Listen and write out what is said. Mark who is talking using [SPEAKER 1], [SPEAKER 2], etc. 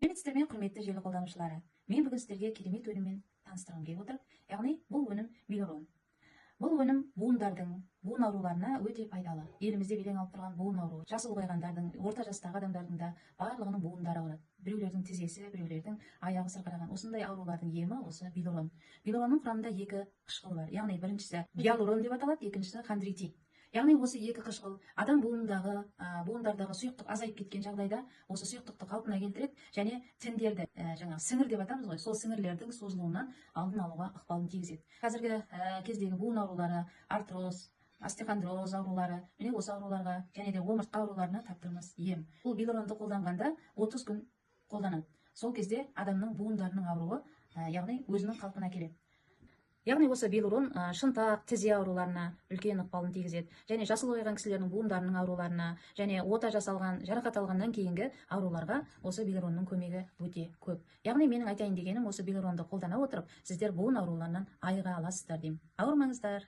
[SPEAKER 1] Сәлеметсіздер, құрметті желі қолданушылары. Мен бүгін сіздерге керемет өніммен таныстырғым келіп отыр. Яғни бұл өнім Белурон. Бұл өнім буын ауруларына өте пайдалы. Елімізде белең алып тұрған буын ауруы, жасы ұлғайғандардың, орта жастағы адамдардың да барлығының буындары ауырады. Біреулердің тізесі, біреулердің аяғы сырқыраған. Осындай аурулардың емі осы Белурон. Белуронның құрамында екі қышқыл бар. Яғни біріншісі гиалурон деп аталады, екіншісі хондритин. Яғни осы екі қышқыл адам буындардағы сұйықтық азайып кеткен жағдайда осы сұйықтықты қалпына келтіреді және тіндерді, сіңір деп атамыз ғой, сол сіңірлердің созылуынан алдын алуға ықпалын тигізеді. Қазіргі кездегі буын аурулары, артроз, остеохондроз аурулары, міне осы ауруларға және де омыртқа ауруларына таптырмас ем. Бұл Белуронды қолданғанда 30 күн қолданады. Сол кезде адамның буындарының ауруы, яғни өзінің қалпына келеді. Яғни осы Белурон шынтақ, тізе ауруларына үлкен ықпалын тигізеді. Және жасы ұлғайған кісілердің буындарының ауруларына және ота жасалған, жарақат алғаннан кейінгі ауруларға осы Белуронның көмегі өте көп. Яғни менің айтайын дегенім, осы Белуронды қолдана отырып, сіздер буын ауруларынан айыға аласыздар деймін. Ауырмаңыздар.